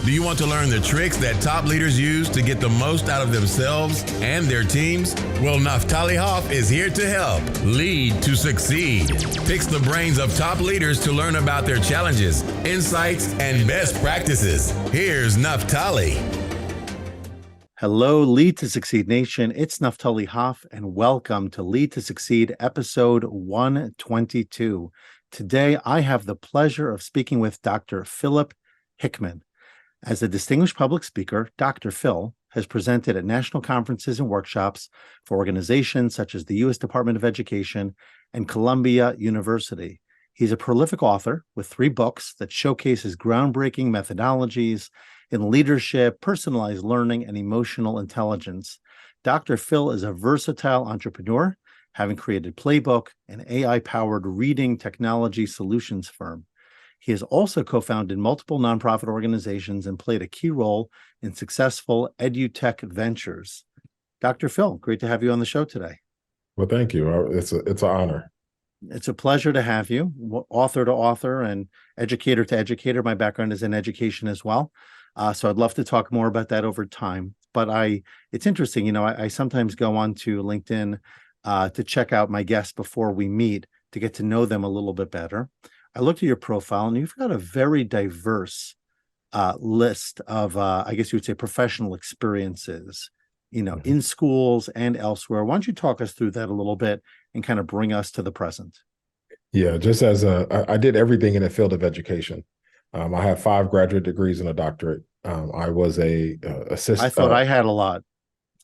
Do you want to learn the tricks that top leaders use to get the most out of themselves and their teams? Well, Naftali Hoff is here to help. Lead to succeed. Picks the brains of top leaders to learn about their challenges, insights, and best practices. Here's Naftali. Hello, Lead to Succeed Nation. It's Naftali Hoff, and welcome to Lead to Succeed, episode 122. Today, I have the pleasure of speaking with Dr. Philip Hickman. As a distinguished public speaker, Dr. Phil has presented at national conferences and workshops for organizations such as the U.S. Department of Education and Columbia University. He's a prolific author with 3 books that showcases groundbreaking methodologies in leadership, personalized learning, and emotional intelligence. Dr. Phil is a versatile entrepreneur, having created Plabook, an AI-powered reading technology solutions firm. He has also co-founded multiple nonprofit organizations and played a key role in successful edutech ventures. Dr. Phil, great to have you on the show today. Well, thank you. It's an honor. It's a pleasure to have you, author to author and educator to educator. My background is in education as well. So I'd love to talk more about that over time. But it's interesting, I sometimes go on to LinkedIn to check out my guests before we meet to get to know them a little bit better. I looked at your profile, and you've got a very diverse list of, I guess you would say, professional experiences, in schools and elsewhere. Why don't you talk us through that a little bit and kind of bring us to the present? Yeah, just as I did everything in the field of education. I have 5 graduate degrees and a doctorate. I was a assistant. I thought I had a lot.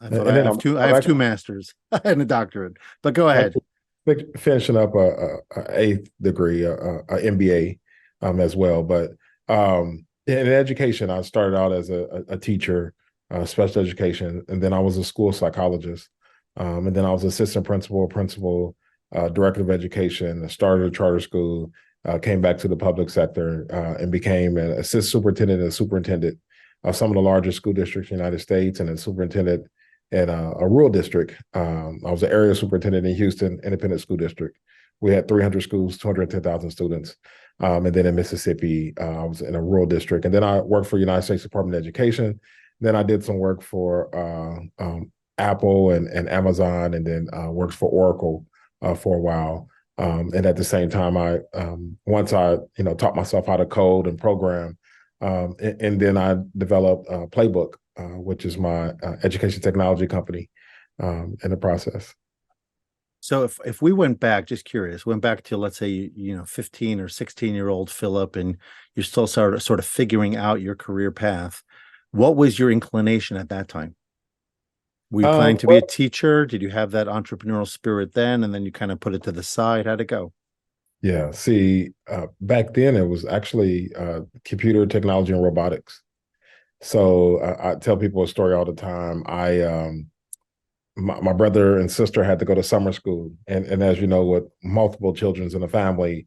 I have 2 masters and a doctorate. But go ahead. Finishing up a 8th degree, a MBA as well. But in education, I started out as a teacher, special education, and then I was a school psychologist, and then I was assistant principal, director of education. I started a charter school, came back to the public sector, and became an assistant superintendent and superintendent of some of the largest school districts in the United States, and a superintendent in a rural district. I was an area superintendent in Houston Independent School District. We had 300 schools, 210,000 students. And then in Mississippi, I was in a rural district. And then I worked for United States Department of Education. Then I did some work for Apple and Amazon, and then worked for Oracle for a while. And at the same time, once I taught myself how to code and program, and then I developed Plabook, which is my education technology company in the process. So if we went back, just curious, went back to, let's say, 15 or 16-year-old Philip, and you're still sort of figuring out your career path, what was your inclination at that time? Were you planning to be a teacher? Did you have that entrepreneurial spirit then, and then you kind of put it to the side? How'd it go? Yeah, see, back then it was actually computer technology and robotics. So I tell people a story all the time. My brother and sister had to go to summer school. And as you know, with multiple children in the family,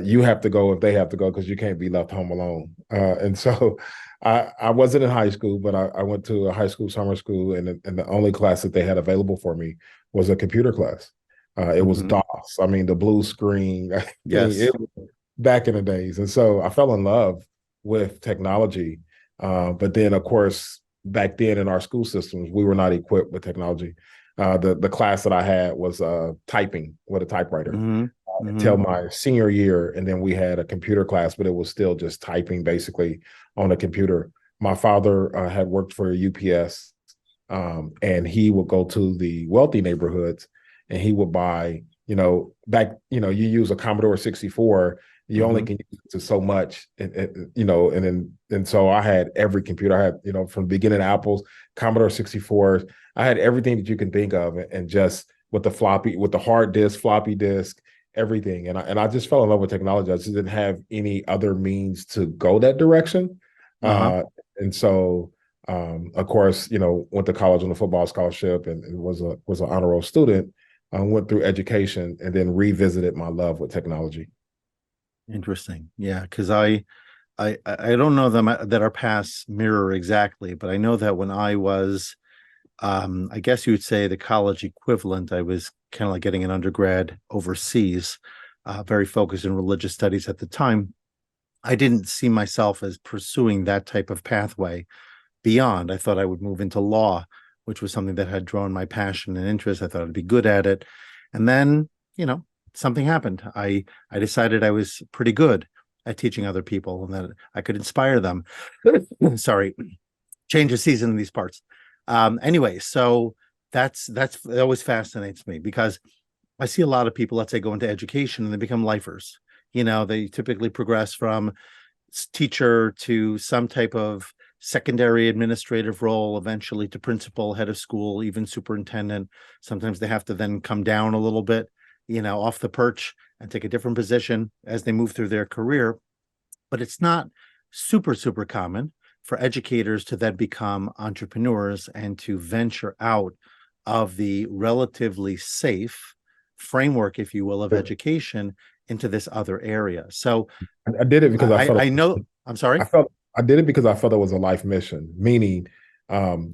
you have to go if they have to go, because you can't be left home alone. And so I wasn't in high school, but I went to a high school summer school, and the only class that they had available for me was a computer class. It was DOS. I mean, the blue screen. Yes. It was back in the days. And so I fell in love with technology. But then, of course, back then in our school systems, we were not equipped with technology. The class that I had was typing with a typewriter until my senior year. And then we had a computer class, but it was still just typing basically on a computer. My father had worked for UPS, and he would go to the wealthy neighborhoods, and he would buy, you use a Commodore 64, you only can use it to so much, and so I had every computer. I had, from the beginning, Apple's, Commodore 64. I had everything that you can think of, and just with the hard disk, floppy disk, everything. And I just fell in love with technology. I just didn't have any other means to go that direction. And so, of course, went to college on a football scholarship, and was an honor roll student. Went through education, and then revisited my love with technology. Interesting. Yeah, because I don't know that our paths mirror exactly, but I know that when I was, I guess you would say the college equivalent, I was kind of like getting an undergrad overseas, very focused in religious studies at the time. I didn't see myself as pursuing that type of pathway beyond. I thought I would move into law, which was something that had drawn my passion and interest. I thought I'd be good at it. And then, something happened. I decided I was pretty good at teaching other people and that I could inspire them. Sorry, change of season in these parts. Anyway, so that always fascinates me because I see a lot of people, let's say, go into education and they become lifers. They typically progress from teacher to some type of secondary administrative role, eventually to principal, head of school, even superintendent. Sometimes they have to then come down a little bit, off the perch and take a different position as they move through their career. But it's not super, super common for educators to then become entrepreneurs and to venture out of the relatively safe framework, if you will, of education into this other area. So I did it because I know. I'm sorry. I did it because I felt it was a life mission, meaning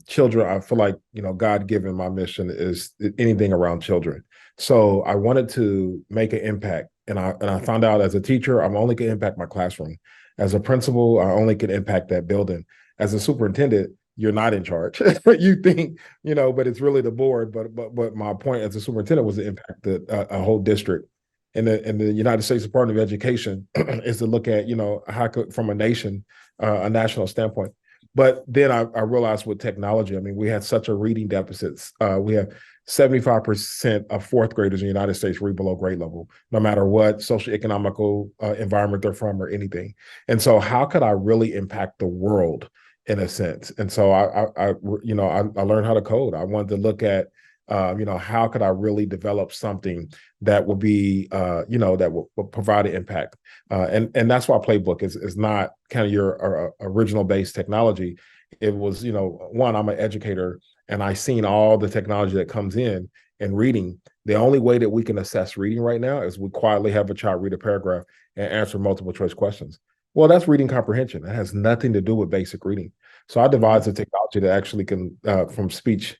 children. I feel like, God given my mission is anything around children. So I wanted to make an impact. And I found out as a teacher, I'm only can impact my classroom. As a principal, I only can impact that building. As a superintendent, you're not in charge. You think, but it's really the board. But my point as a superintendent was to impact a whole district. And the United States Department of Education is to look at, how could, from a national standpoint. But then I realized with technology, I mean, we had such a reading deficits. We have 75% of fourth graders in the United States read below grade level, no matter what socioeconomical environment they're from or anything. And so how could I really impact the world in a sense? And so I learned how to code. I wanted to look at, how could I really develop something that will be, that will provide an impact. And that's why Plabook is not kind of your original based technology. It was, one, I'm an educator and I seen all the technology that comes in and reading. The only way that we can assess reading right now is we quietly have a child read a paragraph and answer multiple choice questions. Well, that's reading comprehension. That has nothing to do with basic reading. So I devised a technology that actually can, from speech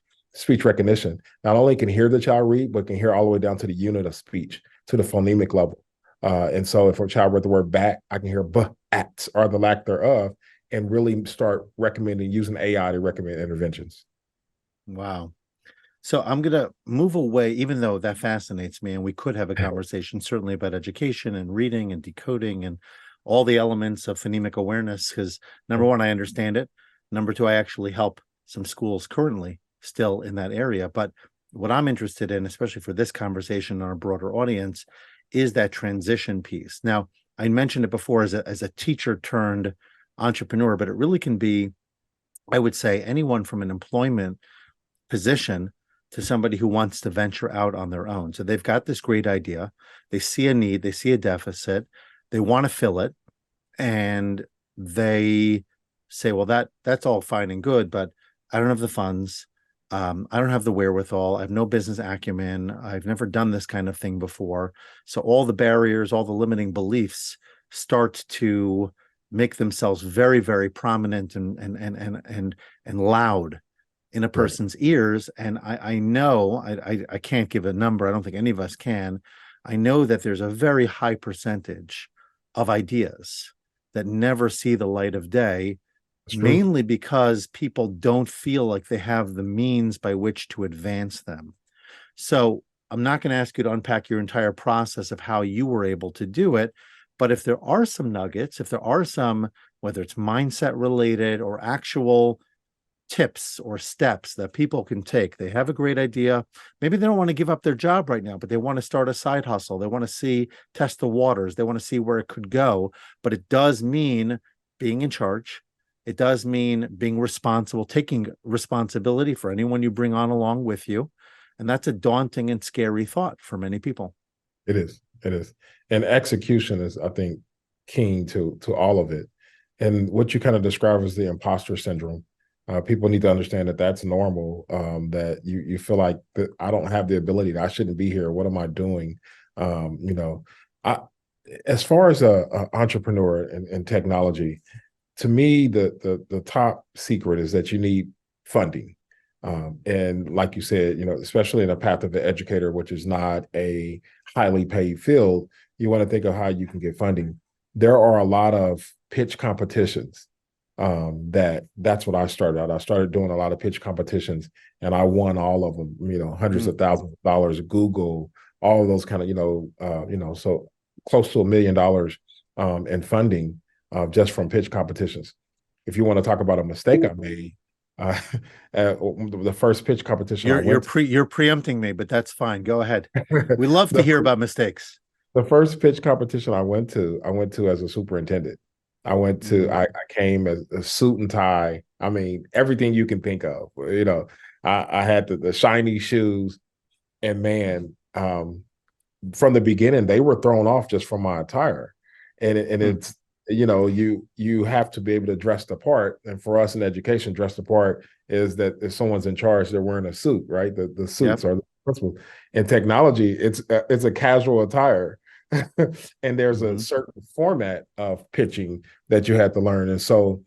recognition, not only can hear the child read, but can hear all the way down to the unit of speech, to the phonemic level. And so if a child read the word bat, I can hear b, at, or the lack thereof, and really start recommending using AI to recommend interventions. Wow. So I'm going to move away, even though that fascinates me, and we could have a conversation certainly about education and reading and decoding and all the elements of phonemic awareness, because number one, I understand it. Number two, I actually help some schools currently still in that area. But what I'm interested in, especially for this conversation on a broader audience, is that transition piece. Now, I mentioned it before as a teacher turned entrepreneur, but it really can be, I would say, anyone from an employment position to somebody who wants to venture out on their own. So they've got this great idea, they see a need, they see a deficit, they want to fill it, and they say, well, that's all fine and good, but I don't have the funds. I don't have the wherewithal. I have no business acumen. I've never done this kind of thing before. So all the barriers, all the limiting beliefs start to make themselves very, very prominent and loud in a person's ears. And I know, I can't give a number. I don't think any of us can. I know that there's a very high percentage of ideas that never see the light of day, mainly because people don't feel like they have the means by which to advance them. So I'm not going to ask you to unpack your entire process of how you were able to do it, but if there are some nuggets, if there are some, whether it's mindset related or actual tips or steps that people can take, they have a great idea. Maybe they don't want to give up their job right now, but they want to start a side hustle. They want to test the waters. They want to see where it could go, but it does mean being in charge. It does mean being responsible, taking responsibility for anyone you bring on along with you. And that's a daunting and scary thought for many people. It is. And execution is, I think, key to all of it. And what you kind of describe as the imposter syndrome. People need to understand that that's normal, that you feel like that I don't have the ability, that I shouldn't be here. What am I doing? As far as a entrepreneur in technology, to me, the top secret is that you need funding. And like you said, especially in a path of the educator, which is not a highly paid field, you want to think of how you can get funding. there are a lot of pitch competitions. That's what I started out. I started doing a lot of pitch competitions, and I won all of them. Hundreds of thousands of dollars. Google, all of those kind of so close to $1 million in funding just from pitch competitions. If you want to talk about a mistake I made, uh, the first pitch competition you're preempting me, but that's fine. Go ahead. We love to hear about mistakes. The first pitch competition I went to as a superintendent. I came as a suit and tie. I mean, everything you can think of. I had the shiny shoes, and man, from the beginning, they were thrown off just from my attire. And it's, you have to be able to dress the part. And for us in education, dress the part is that if someone's in charge, they're wearing a suit, right? The suits are the principles. In technology, it's a casual attire. And there's a certain format of pitching that you had to learn. And so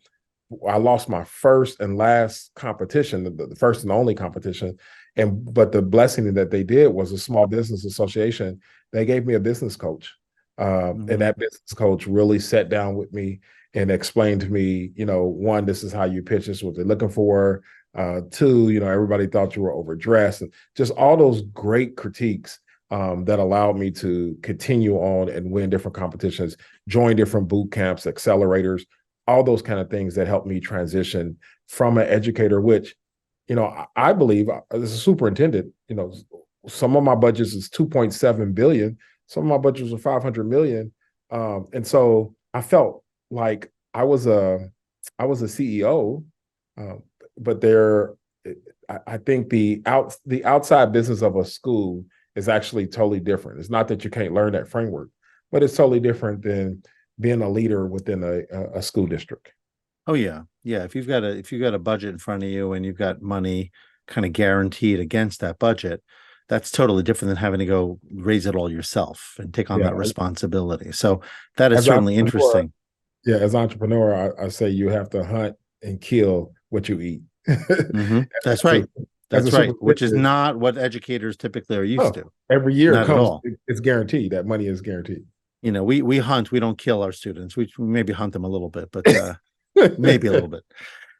I lost my first and last competition, the first and only competition. But the blessing that they did was a small business association. They gave me a business coach. And that business coach really sat down with me and explained to me, one, this is how you pitch, this is what they're looking for. Two, everybody thought you were overdressed, and just all those great critiques that allowed me to continue on and win different competitions, join different boot camps, accelerators, all those kind of things that helped me transition from an educator, which, I believe as a superintendent, some of my budgets is 2.7 billion. Some of my budgets were 500 million. And so I felt like I was a CEO, but I think the outside business of a school is actually totally different. It's not that you can't learn that framework, but it's totally different than being a leader within a school district. Oh yeah. Yeah. If you've got a budget in front of you and you've got money kind of guaranteed against that budget, that's totally different than having to go raise it all yourself and take on that responsibility. So that is certainly interesting. Yeah. As an entrepreneur, I say you have to hunt and kill what you eat. That's right. That's right. Which is not what educators typically are used to. Every year comes, it's guaranteed. That money is guaranteed. We hunt, we don't kill our students. We maybe hunt them a little bit, but maybe a little bit.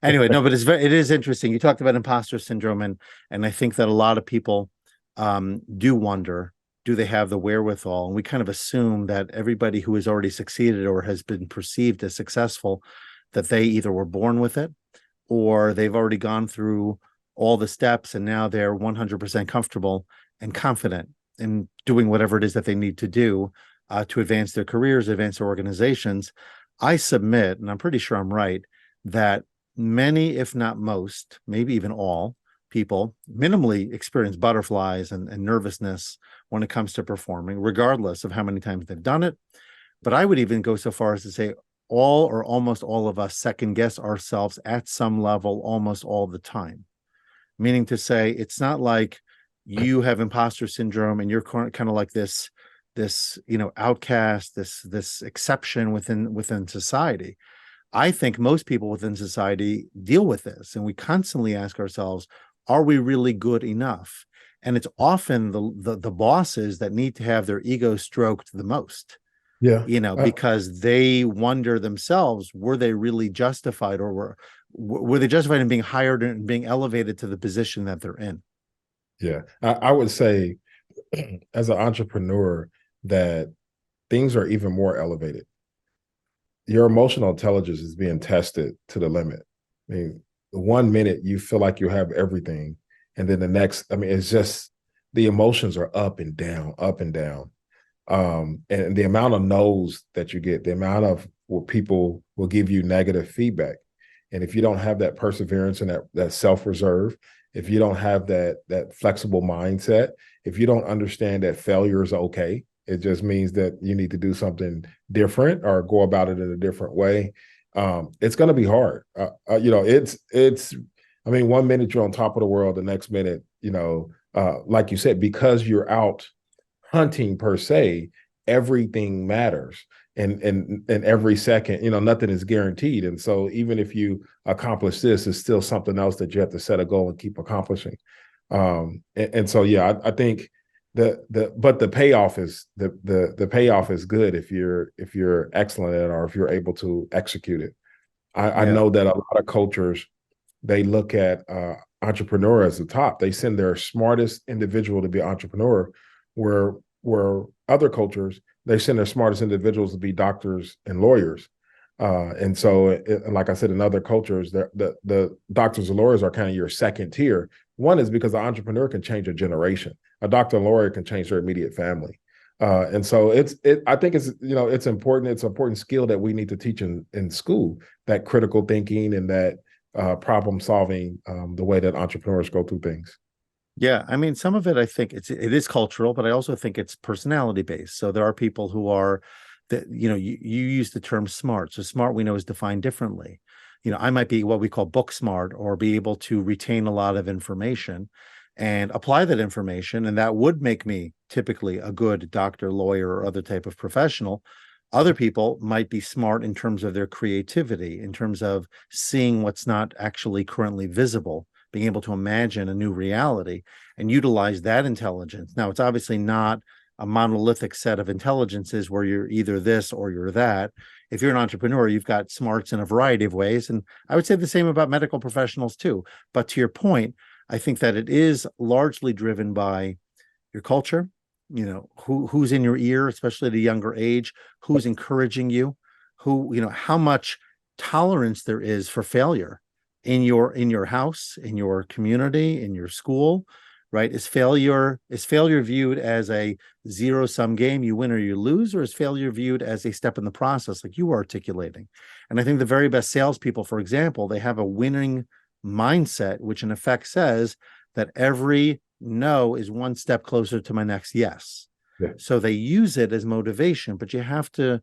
Anyway, no, but it is interesting. You talked about imposter syndrome, and I think that a lot of people do wonder, do they have the wherewithal? And we kind of assume that everybody who has already succeeded or has been perceived as successful, that they either were born with it or they've already gone through all the steps and now they're 100% comfortable and confident in doing whatever it is that they need to do to advance their careers, advance their organizations. I submit, and I'm pretty sure I'm right, that many, if not most, maybe even all people minimally experience butterflies and nervousness when it comes to performing, regardless of how many times they've done it. But I would even go so far as to say all or almost all of us second guess ourselves at some level almost all the time. Meaning to say, it's not like you have imposter syndrome and you're kind of like this outcast, this exception within society. I think most people within society deal with this, and we constantly ask ourselves, are we really good enough? And it's often the bosses that need to have their ego stroked the most. Yeah. Because they wonder themselves, were they really justified, or were they justified in being hired and being elevated to the position that they're in? Yeah. I would say as an entrepreneur that things are even more elevated. Your emotional intelligence is being tested to the limit. I mean, 1 minute you feel like you have everything, and then the next, it's just the emotions are up and down, up and down. And the amount of no's that you get, the amount of where people will give you negative feedback. And if you don't have that perseverance and that self-reserve, if you don't have that flexible mindset, if you don't understand that failure is okay, it just means that you need to do something different or go about it in a different way. It's going to be hard. It's 1 minute you're on top of the world, the next minute, like you said, because you're out hunting per se, everything matters. And every second, nothing is guaranteed. And so even if you accomplish this, it's still something else that you have to set a goal and keep accomplishing. So, yeah, I think the payoff is the payoff is good if you're excellent at it or if you're able to execute it. I Yeah. know that a lot of cultures, they look at entrepreneur as the top. They send their smartest individual to be entrepreneur, where other cultures, they send their smartest individuals to be doctors and lawyers. And so, like I said, in other cultures, the doctors and lawyers are kind of your second tier. One is because the entrepreneur can change a generation. A doctor and lawyer can change their immediate family. And so I think it's important. It's an important skill that we need to teach in school, that critical thinking and that problem solving, the way that entrepreneurs go through things. Yeah, I mean, some of it I think it is cultural, but I also think it's personality based. So there are people who are that, you use the term smart. So smart we know is defined differently. I might be what we call book smart, or be able to retain a lot of information and apply that information, and that would make me typically a good doctor, lawyer, or other type of professional. Other people might be smart in terms of their creativity, in terms of seeing what's not actually currently visible, being able to imagine a new reality and utilize that intelligence. Now, it's obviously not a monolithic set of intelligences where you're either this or you're that. If you're an entrepreneur, you've got smarts in a variety of ways. And I would say the same about medical professionals too. But to your point, I think that it is largely driven by your culture, who's in your ear, especially at a younger age, who's encouraging you, how much tolerance there is for failure in your house, in your community, in your school, right? Is failure viewed as a zero-sum game, you win or you lose, or is failure viewed as a step in the process, like you were articulating? And I think the very best salespeople, for example, they have a winning mindset, which in effect says that every no is one step closer to my next yes. Yeah. So they use it as motivation, but you have to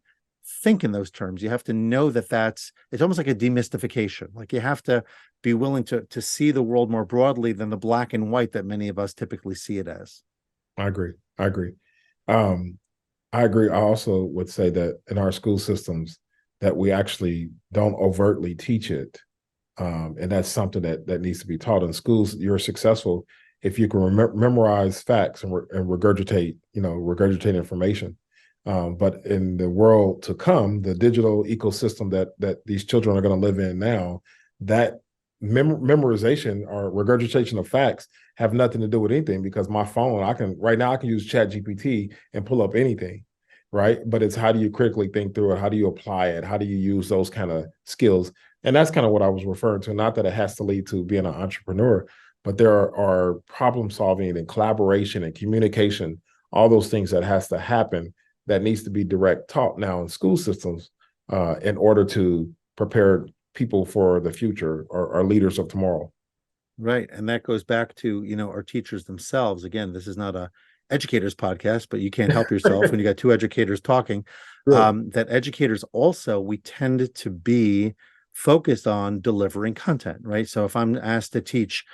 think in those terms. You have to know that it's almost like a demystification. Like you have to be willing to see the world more broadly than the black and white that many of us typically see it as. I agree. I agree. I also would say that in our school systems that we actually don't overtly teach it. And that's something that needs to be taught in schools. You're successful if you can memorize facts and regurgitate information. But in the world to come, the digital ecosystem that these children are going to live in now, that memorization or regurgitation of facts have nothing to do with anything, because my phone, I can use ChatGPT and pull up anything, right? But it's how do you critically think through it? How do you apply it? How do you use those kind of skills? And that's kind of what I was referring to. Not that it has to lead to being an entrepreneur, but there are problem solving and collaboration and communication, all those things that has to happen that needs to be direct taught now in school systems in order to prepare people for the future, or leaders of tomorrow. Right. And that goes back to, our teachers themselves. Again, this is not a educators podcast, but you can't help yourself when you got two educators talking. Right. That educators also, we tend to be focused on delivering content, right? So if I'm asked to teach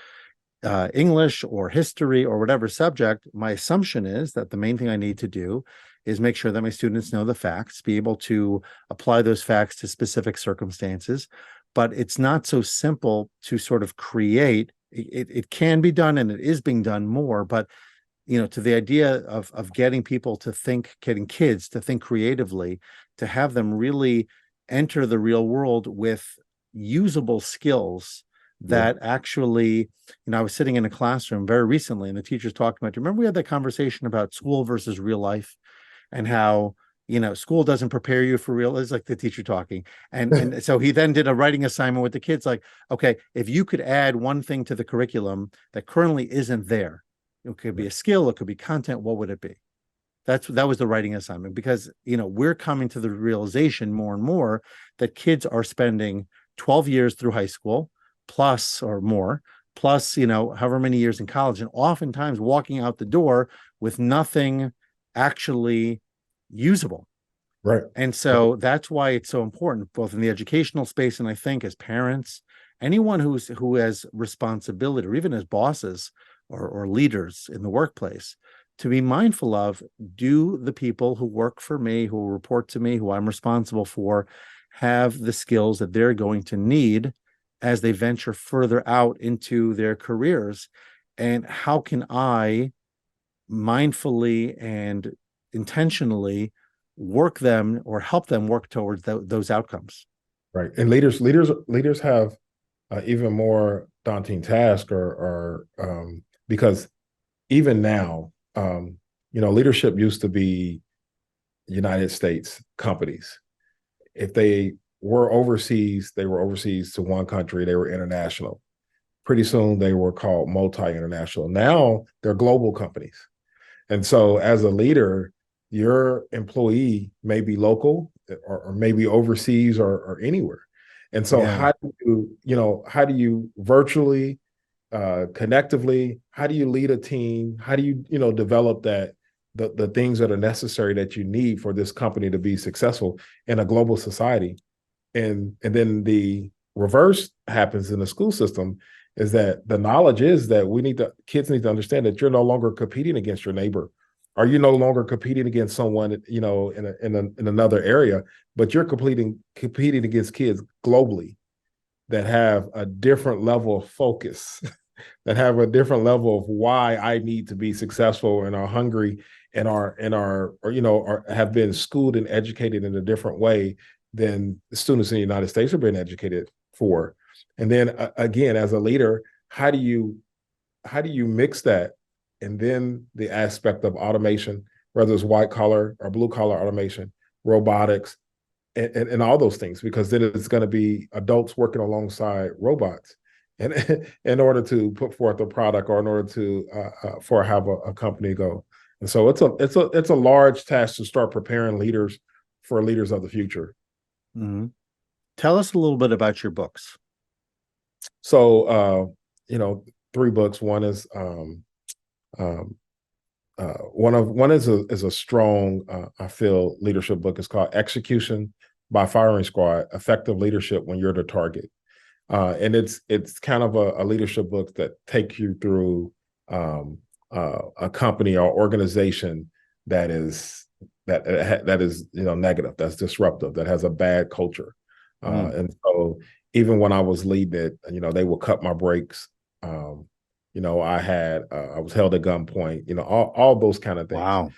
English or history or whatever subject, my assumption is that the main thing I need to do is make sure that my students know the facts, be able to apply those facts to specific circumstances. But it's not so simple to sort of create. It can be done, and it is being done more, but to the idea of getting people to think, getting kids to think creatively, to have them really enter the real world with usable skills that actually, I was sitting in a classroom very recently and the teacher's talking about, do you remember we had that conversation about school versus real life, and how, school doesn't prepare you for real? It's like the teacher talking. And so he then did a writing assignment with the kids, like, okay, if you could add one thing to the curriculum that currently isn't there, it could be a skill, it could be content, what would it be? That was the writing assignment, because, we're coming to the realization more and more that kids are spending 12 years through high school plus or more, plus, however many years in college, and oftentimes walking out the door with nothing actually usable. Right. And so that's why it's so important, both in the educational space and I think as parents, anyone who has responsibility, or even as bosses or leaders in the workplace, to be mindful of, do the people who work for me, who report to me, who I'm responsible for, have the skills that they're going to need as they venture further out into their careers? And how can I mindfully and intentionally work them or help them work towards those outcomes. Right. And leaders have even more daunting task, or because even now, leadership used to be United States companies. If they were overseas, they were overseas to one country, they were international. Pretty soon they were called multi-international. Now they're global companies. And so as a leader, your employee may be local, or maybe overseas, or anywhere. And so Yeah. how do you virtually, connectively, how do you lead a team? How do you, develop the things that are necessary that you need for this company to be successful in a global society? And then the reverse happens in the school system, is that the knowledge is that kids need to understand that you're no longer competing against your neighbor, or you're no longer competing against someone, in another area, but you're competing against kids globally that have a different level of focus, that have a different level of why I need to be successful, and are hungry, and have been schooled and educated in a different way than the students in the United States have been educated for. And then again, as a leader, how do you mix that? And then the aspect of automation, whether it's white collar or blue collar automation, robotics, and all those things, because then it's going to be adults working alongside robots, and in order to put forth a product, or in order to have a company go. And so it's a large task to start preparing leaders for leaders of the future. Mm-hmm. Tell us a little bit about your books. So, 3 books. One is one is a strong, I feel, leadership book. It's called Execution by Firing Squad: Effective Leadership When You're the Target. And it's kind of a leadership book that takes you through a company or organization that is negative, that's disruptive, that has a bad culture. And so even when I was leading it, they would cut my breaks. I was held at gunpoint, all those kind of things. Wow.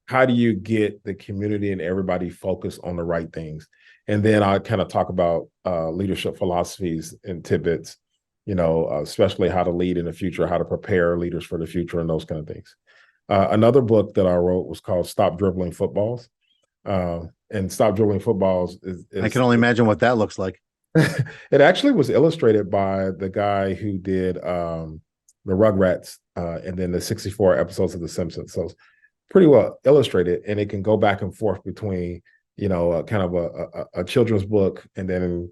How do you get the community and everybody focused on the right things? And then I kind of talk about leadership philosophies and tidbits, especially how to lead in the future, how to prepare leaders for the future, and those kind of things. Another book that I wrote was called Stop Dribbling Footballs. And Stop Dribbling Footballs is I can only imagine what that looks like. It actually was illustrated by the guy who did the Rugrats and then the 64 episodes of The Simpsons. So it's pretty well illustrated, and it can go back and forth between, kind of a children's book, and then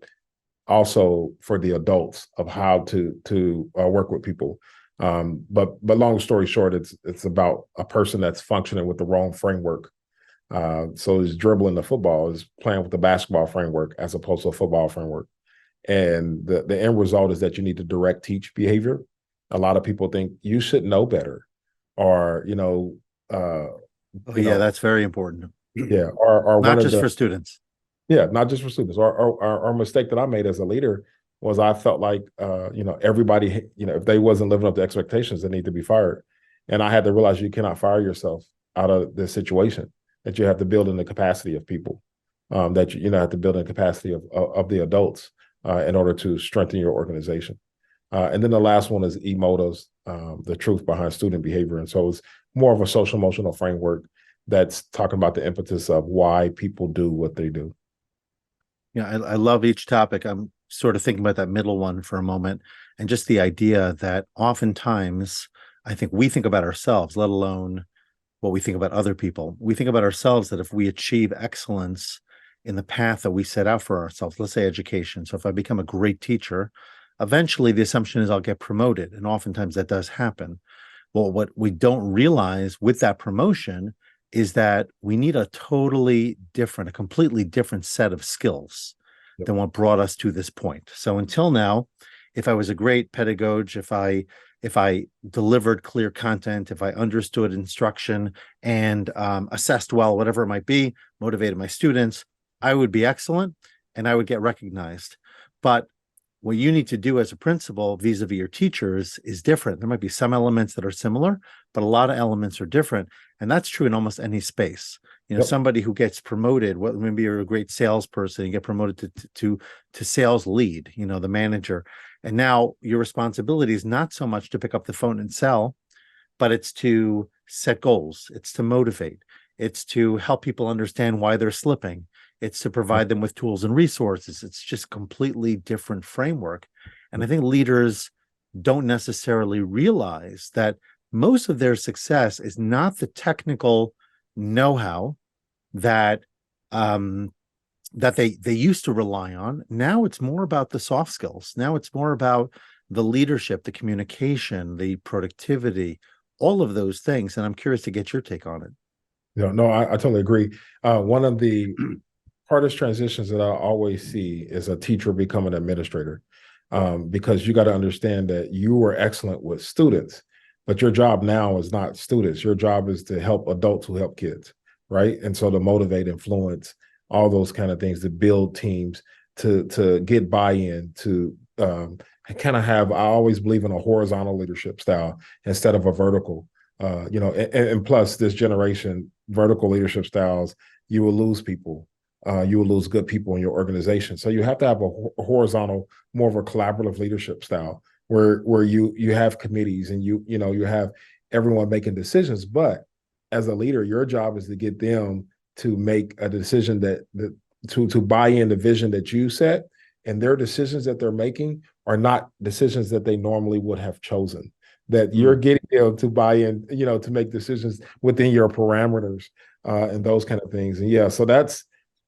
also for the adults of how to work with people. But long story short, it's about a person that's functioning with the wrong framework. So is dribbling the football, is playing with the basketball framework as opposed to a football framework. And the end result is that you need to direct teach behavior. A lot of people think you should know better, or that's very important. Yeah, or not just for students. Yeah, not just for students. Or mistake that I made as a leader was I felt like everybody, if they wasn't living up to expectations, they need to be fired. And I had to realize you cannot fire yourself out of this situation, that you have to build in the capacity of people, that you have to build in the capacity of the adults in order to strengthen your organization. And then the last one is emotives, the truth behind student behavior. And so it's more of a social emotional framework that's talking about the impetus of why people do what they do. Yeah, I love each topic. I'm sort of thinking about that middle one for a moment, and just the idea that oftentimes I think we think about ourselves, let alone what we think about other people. We think about ourselves that if we achieve excellence in the path that we set out for ourselves, let's say education. So if I become a great teacher, eventually the assumption is I'll get promoted. And oftentimes that does happen. Well, what we don't realize with that promotion is that we need a completely different set of skills than what brought us to this point. So until now, if I was a great pedagogue, if I delivered clear content, if I understood instruction and assessed well, whatever it might be, motivated my students, I would be excellent and I would get recognized. But what you need to do as a principal vis-a-vis your teachers is different. There might be some elements that are similar, but a lot of elements are different. And that's true in almost any space. Yep. Somebody who gets promoted, maybe you're a great salesperson, you get promoted to sales lead, the manager. And now your responsibility is not so much to pick up the phone and sell, but it's to set goals. It's to motivate. It's to help people understand why they're slipping. It's to provide them with tools and resources. It's just completely different framework. And I think leaders don't necessarily realize that most of their success is not the technical know-how that they used to rely on. Now it's more about the soft skills. Now it's more about the leadership, the communication, the productivity, all of those things. And I'm curious to get your take on it. No, I totally agree. One of the hardest transitions that I always see is a teacher becoming an administrator, because you got to understand that you were excellent with students, but your job now is not students. Your job is to help adults who help kids, right? And so to motivate, influence, all those kind of things, to build teams, to get buy-in, to kind of have, I always believe in a horizontal leadership style instead of a vertical. And plus this generation, vertical leadership styles, you will lose people. You will lose good people in your organization. So you have to have a horizontal, more of a collaborative leadership style where you have committees and you have everyone making decisions. But as a leader, your job is to get them to make a decision to buy in the vision that you set, and their decisions that they're making are not decisions that they normally would have chosen. That you're getting them to buy in, to make decisions within your parameters and those kind of things. And yeah, so that's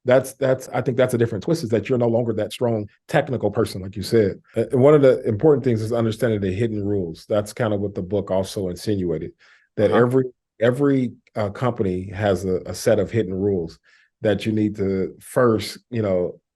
I think that's a different twist, is that you're no longer that strong technical person, like you said. And one of the important things is understanding the hidden rules. That's kind of what the book also insinuated, that every company has a set of hidden rules that you need to first,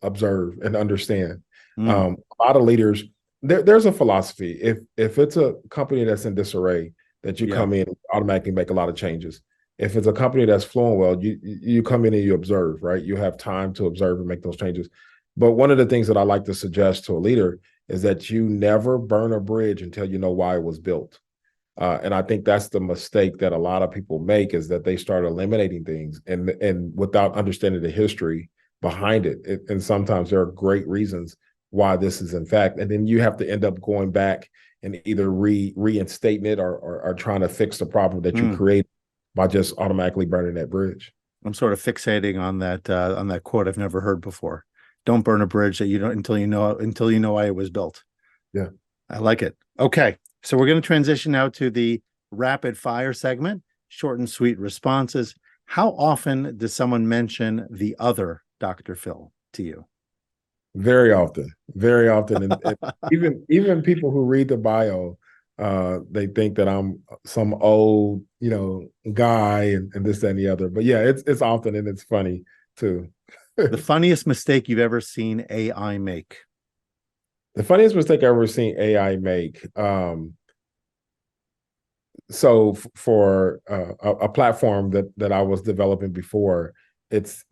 observe and understand. A lot of leaders, there's a philosophy. If it's a company that's in disarray, that you come in and automatically make a lot of changes. If it's a company that's flowing well, you come in and you observe, right? You have time to observe and make those changes. But one of the things that I like to suggest to a leader is that you never burn a bridge until you know why it was built. And I think that's the mistake that a lot of people make, is that they start eliminating things and without understanding the history behind it. And sometimes there are great reasons why this is in fact, and then you have to end up going back and either reinstating it or trying to fix the problem that you created by just automatically burning that bridge. I'm sort of fixating on that quote I've never heard before. Don't burn a bridge that you don't until you know why it was built. Yeah. I like it. Okay. So we're going to transition now to the rapid fire segment, short and sweet responses. How often does someone mention the other Dr. Phil to you? Very often, very often. And even people who read the bio, they think that I'm some old, guy and this, that, and the other. But yeah, it's often, and it's funny too. The funniest mistake you've ever seen AI make? The funniest mistake I've ever seen AI make. So for a platform that I was developing before, it's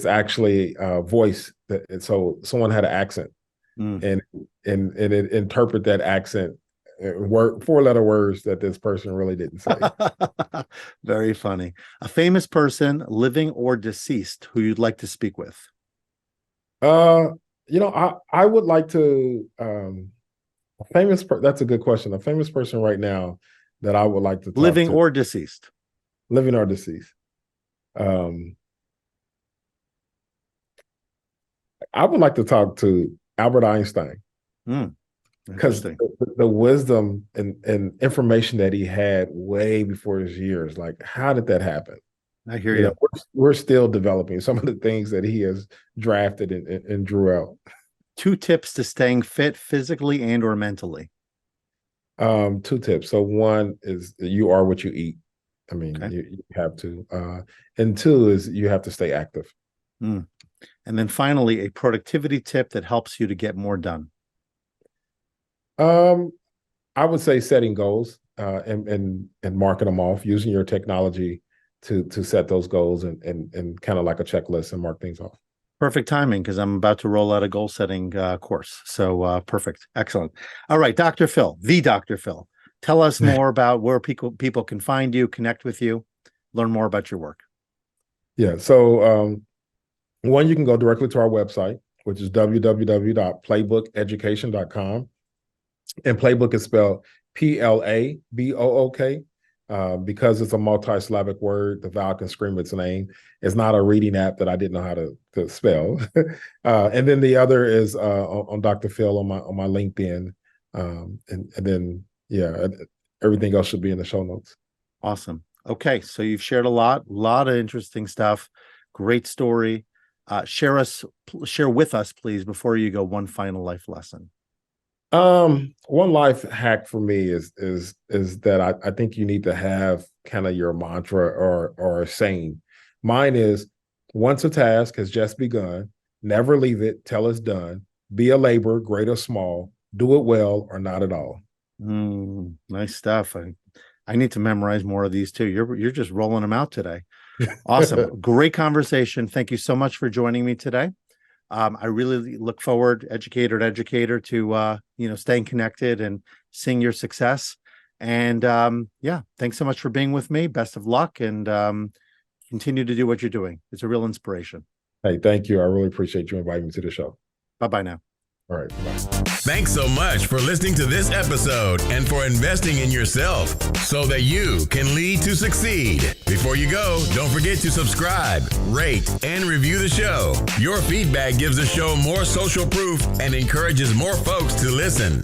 actually voice. So someone had an accent, and it interpret that accent, four-letter words that this person really didn't say. Very funny. A famous person, living or deceased, who you'd like to speak with? I would like to that's a good question. A famous person right now that I would like to talk living to. Or deceased. Living or deceased. I would like to talk to Albert Einstein, because the wisdom and information that he had way before his years, like, how did that happen? I hear you. We're still developing some of the things that he has drafted and drew out. 2 tips to staying fit physically and or mentally. 2 tips. So one is you are what you eat. I mean, you have to. And 2 is you have to stay active. And then finally, a productivity tip that helps you to get more done. I would say setting goals and marking them off, using your technology to set those goals and kind of like a checklist and mark things off. Perfect timing because I'm about to roll out a goal setting course. So perfect. Excellent. All right, Dr. Phil, the Dr. Phil, tell us more about where people can find you, connect with you, learn more about your work. Yeah. So one, you can go directly to our website, which is www.playbookeducation.com. And Plabook is spelled Plabook. Because it's a multi-syllabic word, the vowel can scream its name. It's not a reading app that I didn't know how to spell. And then the other is on Dr. Phil on my LinkedIn. And then, yeah, everything else should be in the show notes. Awesome. Okay, so you've shared a lot of interesting stuff. Great story. Share with us, please, before you go, one final life lesson. One life hack for me is that I think you need to have kind of your mantra or saying. Mine is, once a task has just begun, never leave it till it's done. Be a labor, great or small. Do it well or not at all. Nice stuff. I need to memorize more of these too. You're just rolling them out today. Awesome. Great conversation. Thank you so much for joining me today. I really look forward, educator to educator, to staying connected and seeing your success. And yeah, thanks so much for being with me. Best of luck, and continue to do what you're doing. It's a real inspiration. Hey, thank you. I really appreciate you inviting me to the show. Bye-bye now. All right. Bye. Thanks so much for listening to this episode and for investing in yourself so that you can lead to succeed. Before you go, don't forget to subscribe, rate, and review the show. Your feedback gives the show more social proof and encourages more folks to listen.